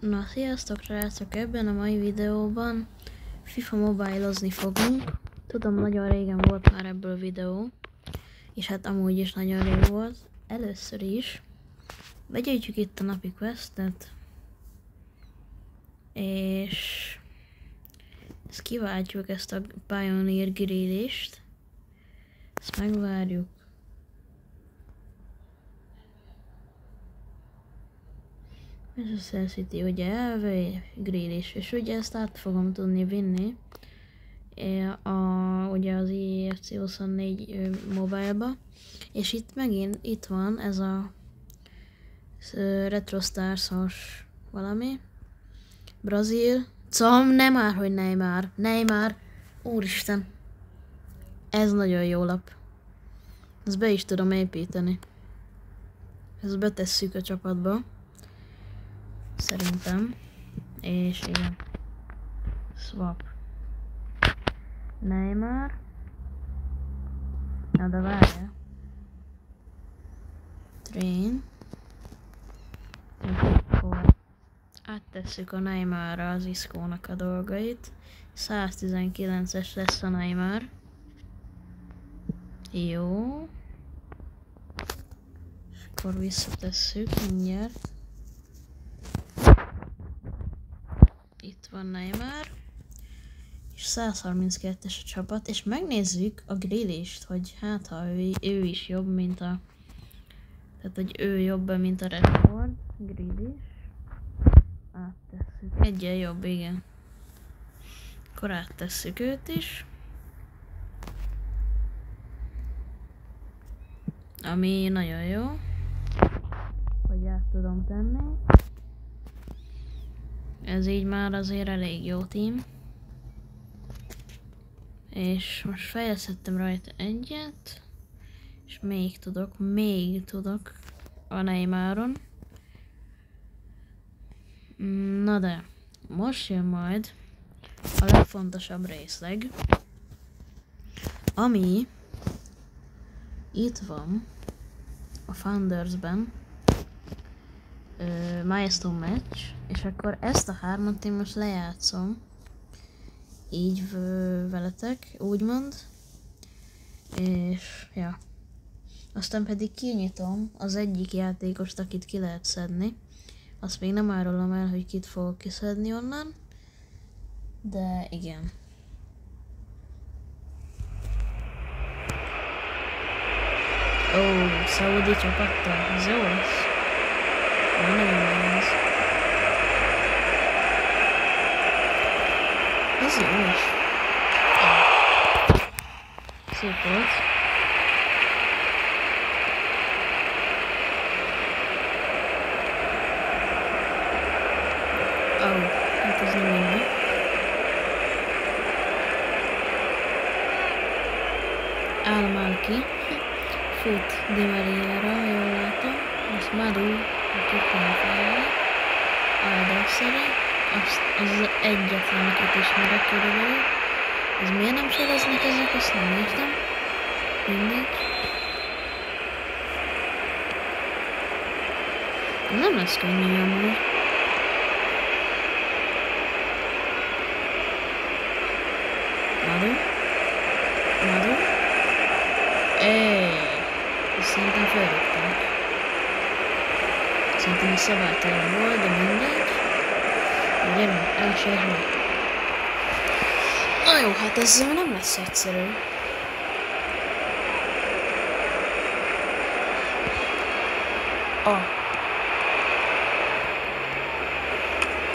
Na, sziasztok srácok! Ebben a mai videóban FIFA mobile-ozni fogunk. Tudom, nagyon régen volt már ebből videó, és hát amúgy is nagyon rég volt. Először is begyűjtjük itt a napi questet, és ezt kiváltjuk, ezt a Pioneer Grillist. Ezt megvárjuk. Ez a Cell City, ugye elve grill is, és ugye ezt át fogom tudni vinni ugye az EFC 24 mobileba, és itt megint itt van ez a Retro Stars-os valami, Brazil, nem már, hogy Neymar, úristen, ez nagyon jó lap, ezt be is tudom építeni, ezt betesszük a csapatba. Szerintem. És igen. Swap. Neymar. Na de várja. Train. És akkor áttesszük a Neymarra az Isco-nak a dolgait. 119-es lesz a Neymar. Jó. És akkor visszatesszük mindjárt. Itt van Neymar, és 132-es a csapat, és megnézzük a grillist, hogy hát ha ő is jobb, mint a... Tehát, hogy ő jobb, mint a Redford grillis. Áttesszük. Egyen jobb, igen. Akkor áttesszük őt is. Ami nagyon jó, hogy át tudom tenni. Ez így már azért elég jó team. És most fejlesztettem rajta egyet. És még tudok a Neymaron. Na de, most jön majd a legfontosabb részleg. Ami itt van a Foundersben. Milestone match, és akkor ezt a hármat én most lejátszom így veletek, úgymond, és ja, aztán pedig kinyitom az egyik játékost, akit ki lehet szedni. Azt még nem árulom el, hogy kit fogok kiszedni onnan, de igen. Ó, szaudi csapattal, ez jó lesz. Nagyon nehéz. Ez jó is. Szép volt. Hát ez nem mindegy. Al-Malki. Fut Di Mariára, jól látom. Most Madu, aki felfejlő. Aldasszeri. Az egyetlen, akit ismerek körülbelül. Ez miért nem seleznek ezek, azt nem értem. Mindegy. Nem lesz könnyű amúgy. Madu. Szerintem felrúgták. Szerintem a szabálytalan volt, de mindegy. Gyerünk, elsőre. Na jó, hát ez nem lesz egyszerű.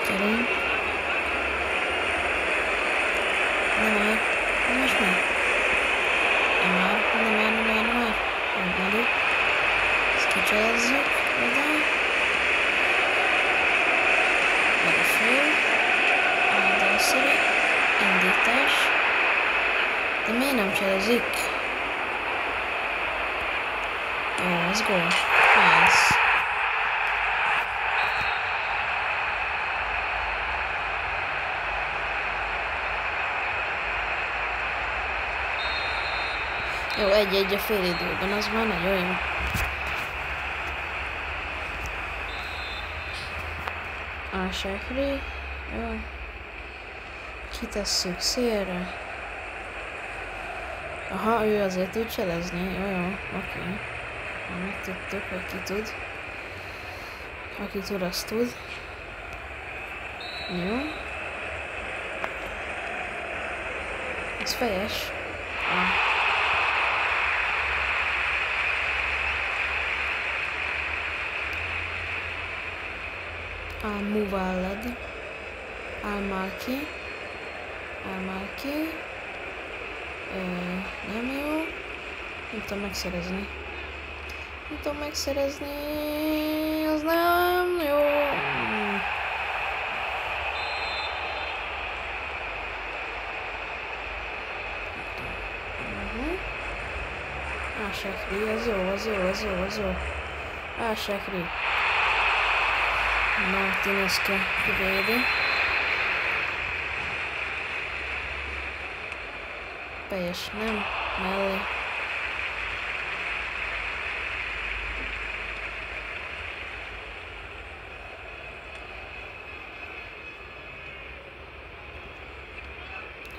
Gyerünk. Nem már. Most mi? Nem már. Megmondjuk. Ezt kicselezzük. Meg a fél. Áldalszeri. Indítás. De miért nem cselezik? Jó, ez gól. Nice. Jó, egy-egy a fél időben, az már nagyon jó. Ásekri. Jó. Kitesszük szélre. Aha, ő azért tud cselezni. Jó, oké. Megtudtuk, hogy ki tud. Aki tud, azt tud. Jó. Ez fejes. Muvallad. Almalki. Nem jó. Nem tudom megszerezni. Az nem jó. Ásekri, az jó. Ásekri. Martineske kivédi. Teljes nem, mellé.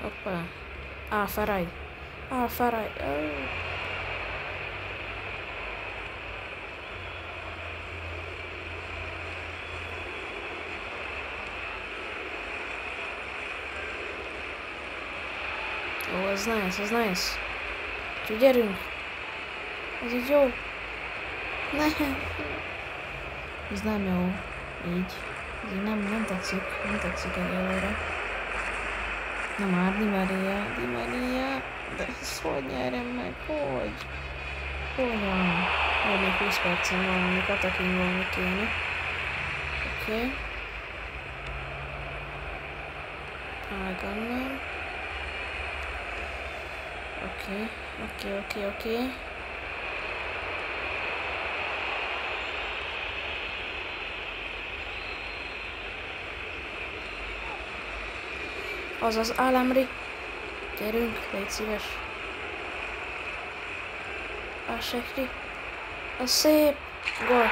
Hoppa. Alfaraj. Ó, ez nice. Úgyhogy gyerünk. Ez így jó. Ez nem jó. Így. Ez így nem tetszik egyelőre. Na már, Di Maria. De ezt hogy nyerjem meg? Hogy? Hogyan? Még 20 percen valami katakingolni kéne. Oké. Ágannal. Oké. Azaz Alamri. Gyerünk, légy szíves. Ásekri. Az szép. Gól.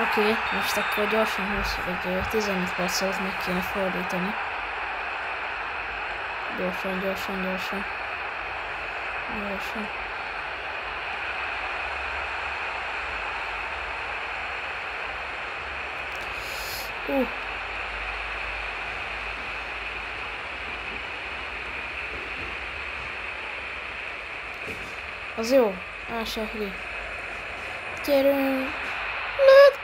Oké, most akkor gyorsan 20 vagy 15 perc alatt meg kéne fordítani. Gyorsan. Az jó. Ásekri. Gyerünk. Lőtt.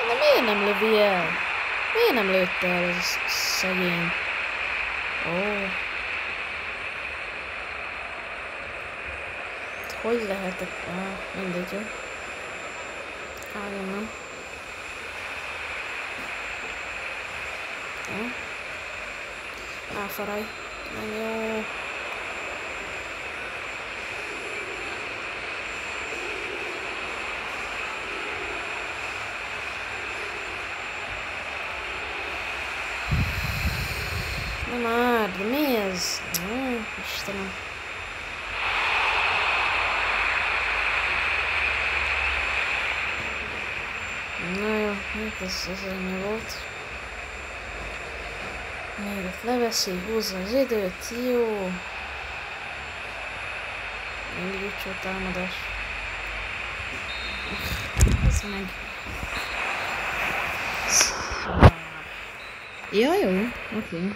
De miért nem lövi el? Miért nem lőtte el ez szegény? Ó. Hogy lehetek? Mindegy, jó. Nem. Jó. Elfaraj. Nem jó. Na már, de mi ez? Istenem. Na jó, hát ez ennyi volt. Még ott leveszi, húzza az időt, jó. Indítsó támadás. Ez meg. Ja, jó, oké.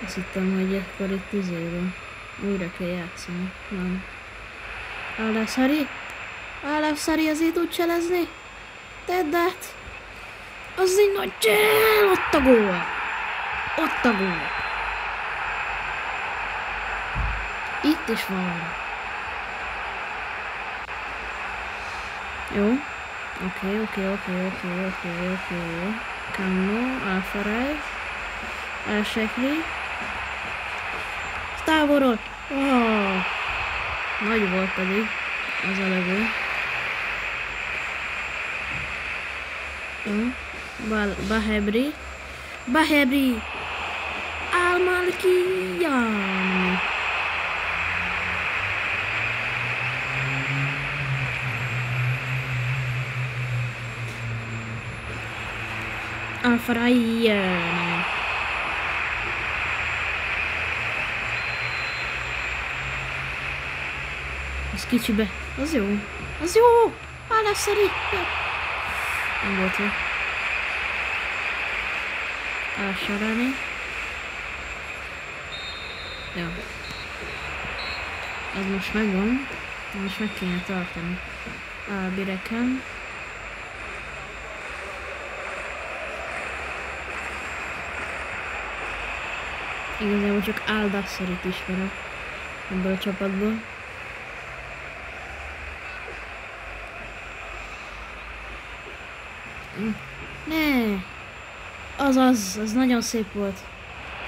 Azt hittem, hogy akkor itt izéről újra kell játszani. Nem. Alefszari azért tud cselezni? Tedd át! Az egy nagy csel! Ott a gól! Itt is van. Jó. Oké. Kanno, Alfaraj. Ásekri. Távolról! Nagy volt pedig az a lövő. Bahebri! Almalki! Jani! Alfaraia. Az kicsibe. Az jó. Az jó! Állásszeri! Nem volt jó. Elsorolni. Jó. Ez most megvan. Most meg kéne tartani. Albireken. Igazából csak Aldasserit ismerem ebből a csapatból. Ne! Az nagyon szép volt.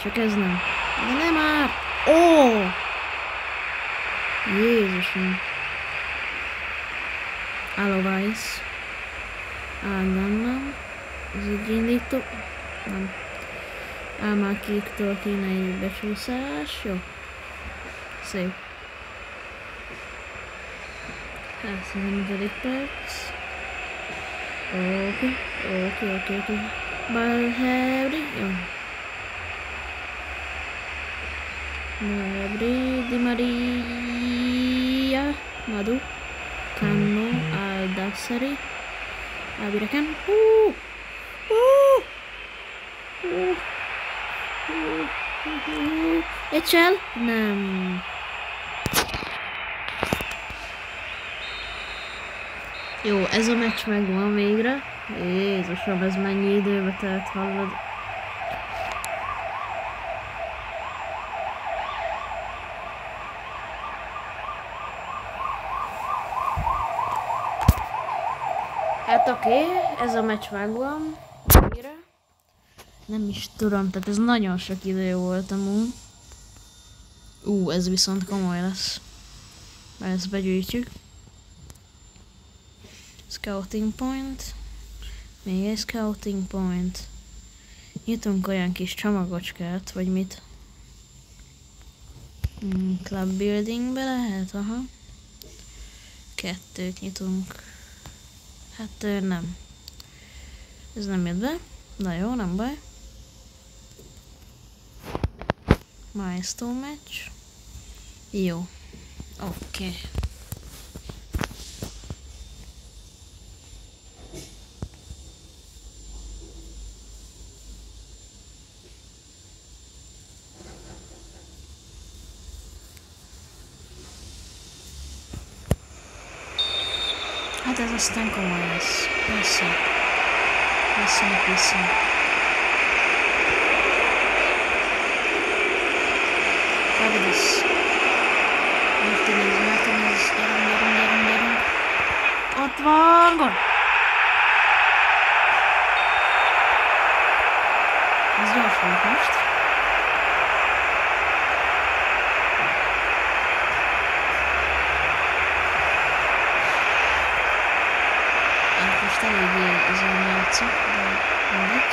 Csak ez nem. De nem már! Ó! Jézusom! Alovice. Nem. Az egy indító. Nem. Álmákéktől kéne egy becsúszás. Jó. Szép. 115. perc. Oké. Balhebri. Jó. Balhebri. Di Maria. Madu. Canno. Aldassari. Albireken. Eccsel? Nem. Jó, ez a meccs megvan végre. Jézusom, ez mennyi időbe telt, hallod? Hát oké, ez a meccs megvan. Végre. Nem is tudom, tehát ez nagyon sok idő volt amúgy. Ez viszont komoly lesz. Ezt begyűjtjük. Scouting point. Még egy scouting point. Nyitunk olyan kis csomagocskát, vagy mit? Club buildingbe lehet, aha. 2 nyitunk. Hát nem. Ez nem jött be. Na jó, nem baj. Milestone match. Jó. Oké. Hát ez aztán komoly lesz. Persze. Persze. Fabulous. Martinez, gyerünk. Ott van, gól! Ez gyors volt most. Most eléggé ezen játszok, de mindegy.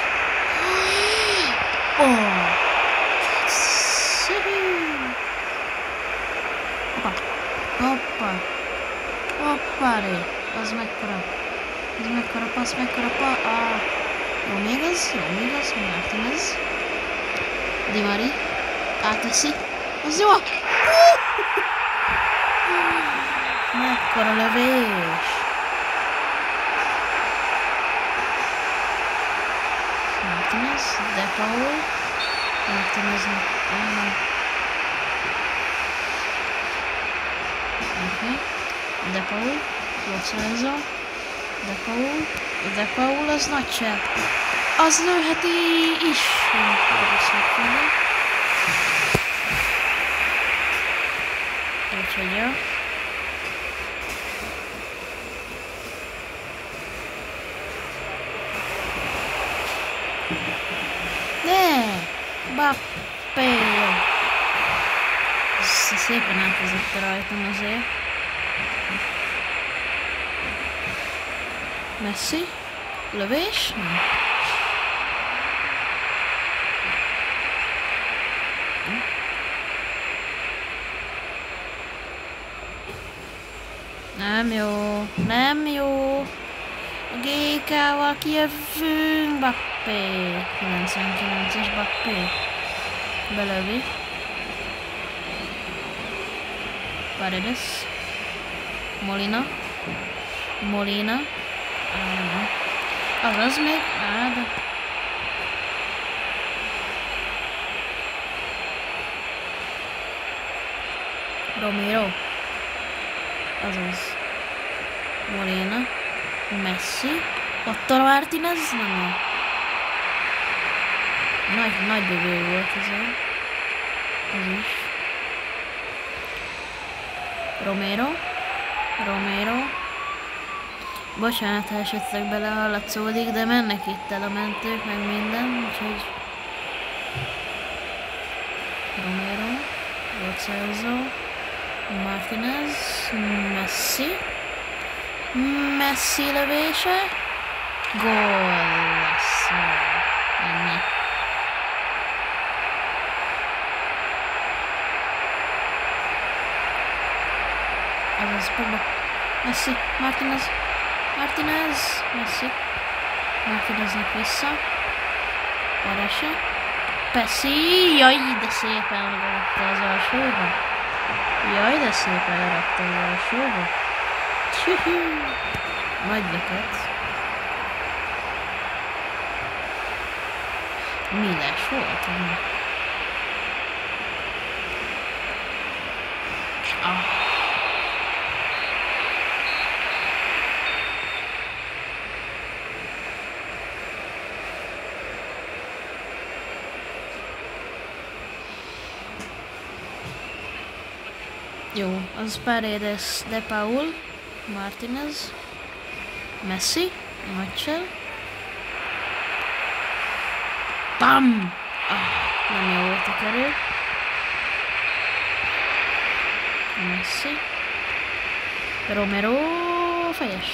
Hoppá, az mekkora passz, Jó, még az, Martinez. Di Mari, áteszi, az jó! Mekkora lövés! Martinez, De Paul, Martineznek, oké. De Paul, Lorenzo, De Paul az nagy csepp. Az lőheti is. Úgyhogy jó. De! Bappé! Szépen átvezette rajtam azért. Messi? Lövés? Nem jó. GK-val kijövünk, Bappé. 99-es Bappé. Belövi. Paredes. Molina. Molina. Az még? De... Romero. Azaz. Molina. Messi. Ott a Martinez? Nem. Nagy bővő volt ez is. Romero. Bocsánat, ha esetleg belehallatszódik, de mennek itt el a mentők, meg minden, úgyhogy... Romero, Lo Celso, Martinez, Messi lövése, gól lesz. Ennyi. Azaz, Pogba, Messi, Martinez, Messi, Martineznek vissza, Orese, Pessi, jaj, de szépen lerakta az alsóba. Tjuhú, nagy löket. Miles volt, ami? Jó, az Paredes, De Paul, Martinez, Messi, Mitchell. Bam! Nem jó volt a kerül. Messi. Romero, fejes.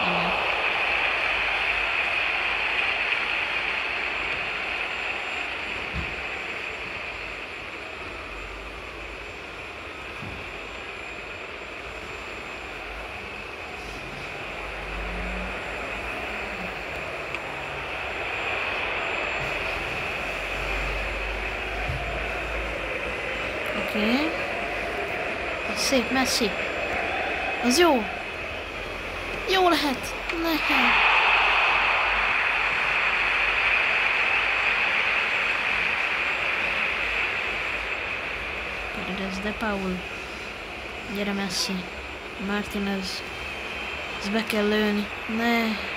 Igen. Oké. Szép, Messi. Az jó. Jó lehet. Paredes, De Paul. Gyere Messi. Martinez. Ezt be kell lőni. Ne.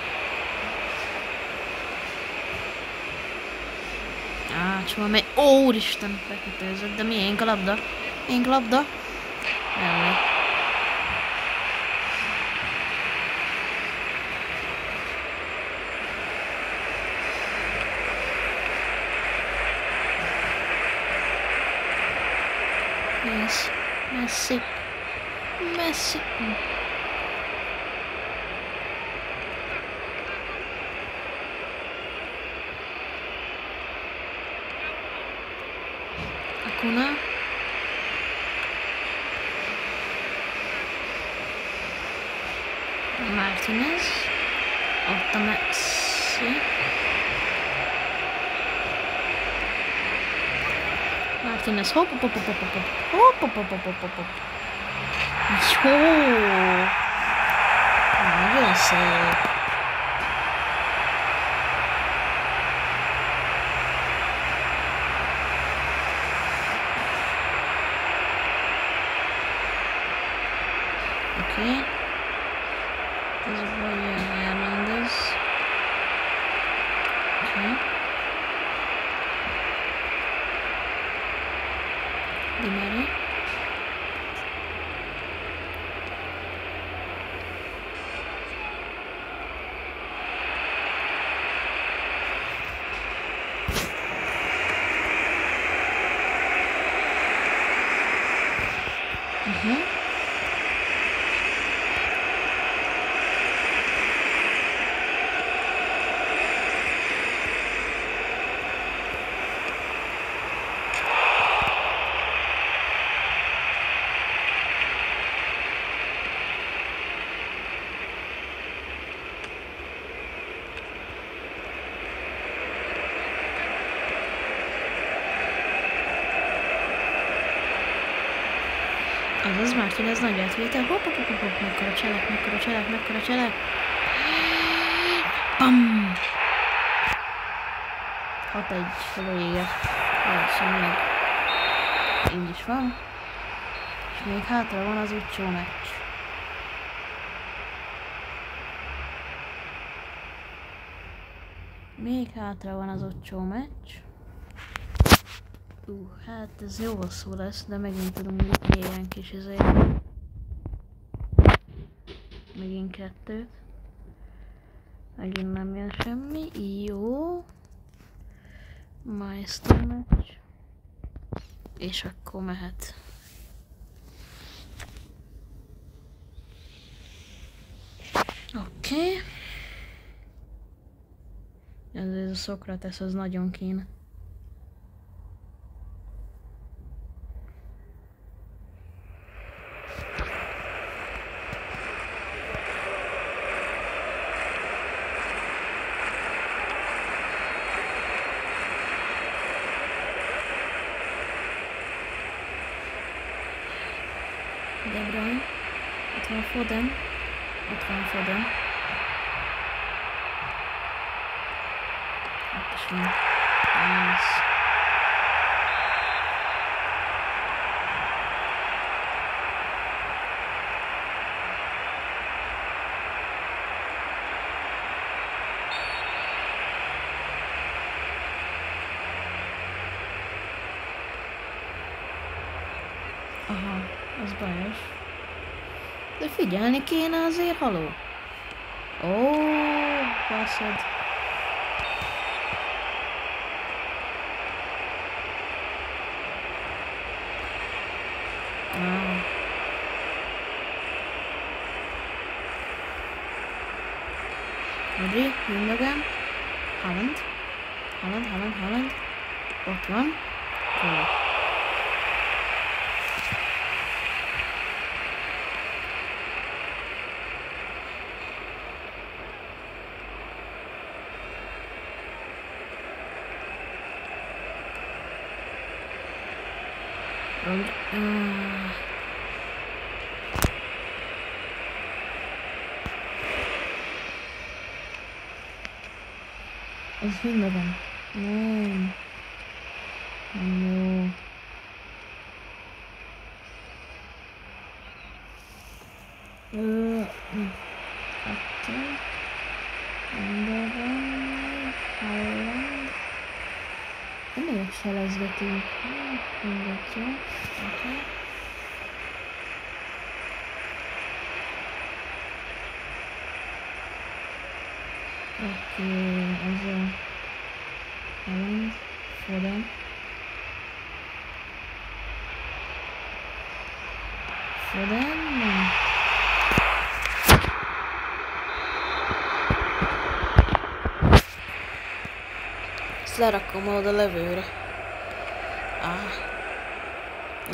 Csoma megy. Ó, úristen, bekötőzött, de miénk a labda? Miénk a labda? Elég. Yes. Messi. Acuna. Martinez. Ott a Messi. Martinez, hopp. Jó! Nagyon szép. Oké. Ez vagy Hernandez. Oké. Di Maria. az Martin, ez nagy átvétel. Hopp, hopp, hopp, hopp, mekkora cselek, mekkora cselek, mekkora cselek. Pam! 6-1 vége. Valószínűleg még így is van. És még hátra van az utcsó meccs. Még hátra van az utcsó meccs. Hát ez jó hosszú lesz, de megint tudunk jutni ilyen kis izért. Megint 2. Megint nem jön semmi. Jó. Milestone meccs. És akkor mehet. Oké. Ez a Sokrates az nagyon kéne. De Bruyne, ott van Foden, ott van Foden. Ott is van. Nice. Aha, az bajos. De figyelni kéne azért, haló. Ó, baszod. Rodri, Gündogan, Haaland. Ott van. Gól. Az Gündogan. Nem. Nem jó. Kettő. Gündogan. Haaland. Nem selezgetünk. Mindegy, jó. Oké. Oké, ez a Haaland, Foden. Foden, nem. Ezt lerakom oda levőre.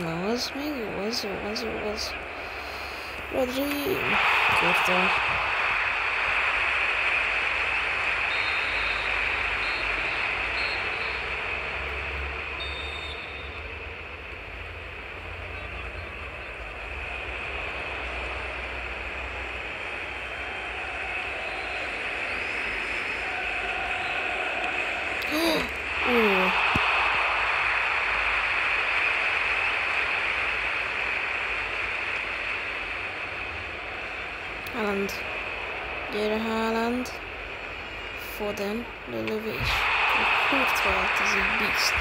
Na, az még jó, az. Rodri, kurta. Haaland. Gyere Haaland. Foden. Lelövés. Kurva volt ez egy beast.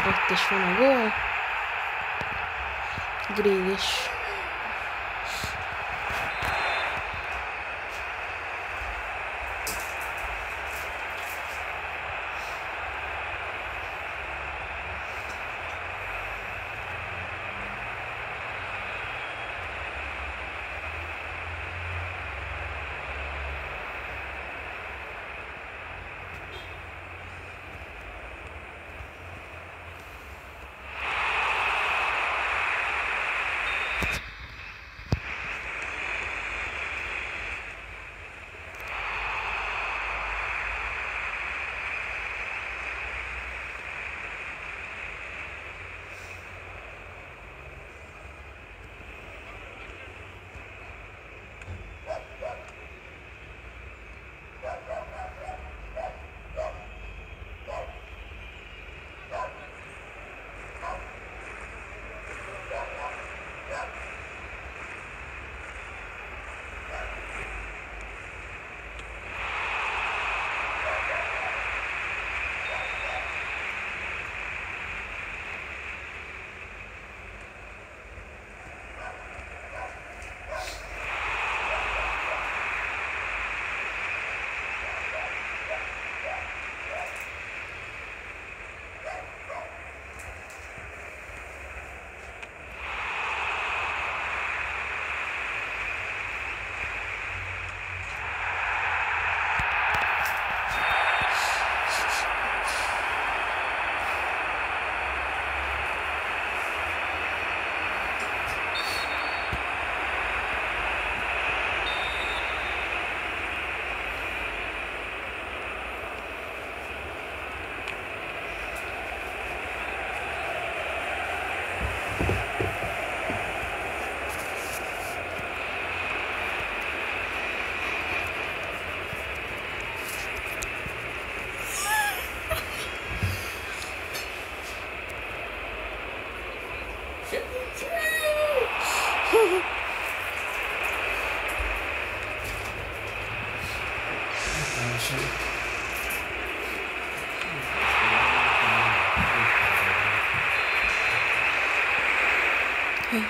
Ott is van a gól. Grealish.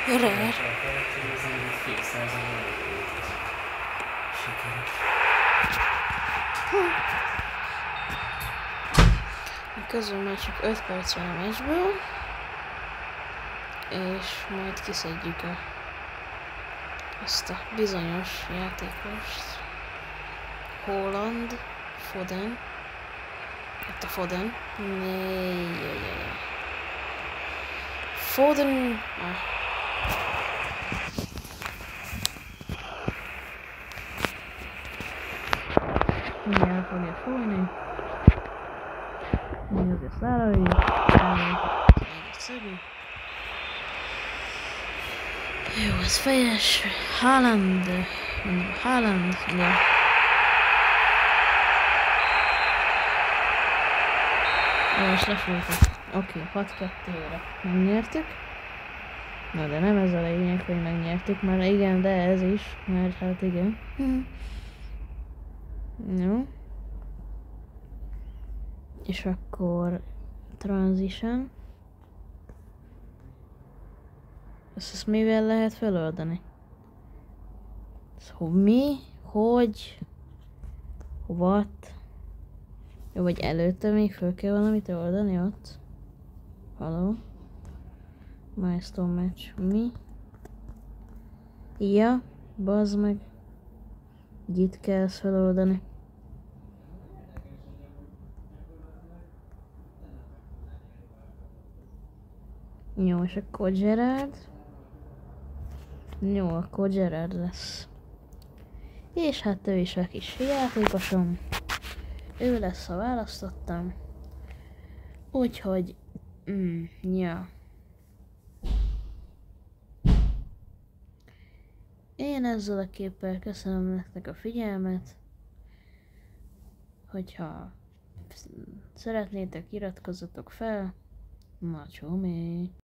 Rare. Közben már csak 5 perc van a meccsből, és majd kiszedjük ezt a bizonyos játékost. Haaland, Foden. Itt a Foden. Foden. Mindjárt fogja fújni. Nézd a szárai. Egyszerű. Jó, ez fejes. Haaland. Ja. Most lefújtak. Oké, 6-2-re megnyertük. Na de nem ez a lényeg, hogy megnyertük, mert igen, de ez is, mert hát igen. Jó. És akkor transition. Ezt mivel lehet feloldani? Szóval mi? Hogy? What? Jó, vagy előtte még föl kell valamit oldani ott? Hello? Milestone match. Mi? Ja, bazd meg. Itt kell ezt feloldani. Jó, és akkor Gerard. Jó, akkor Gerard lesz. És hát ő is a kis játékosom. Ő lesz, ha választottam. Úgyhogy... ja. Én ezzel a képpel köszönöm nektek a figyelmet. Hogyha szeretnétek, iratkozzatok fel. Na csómi!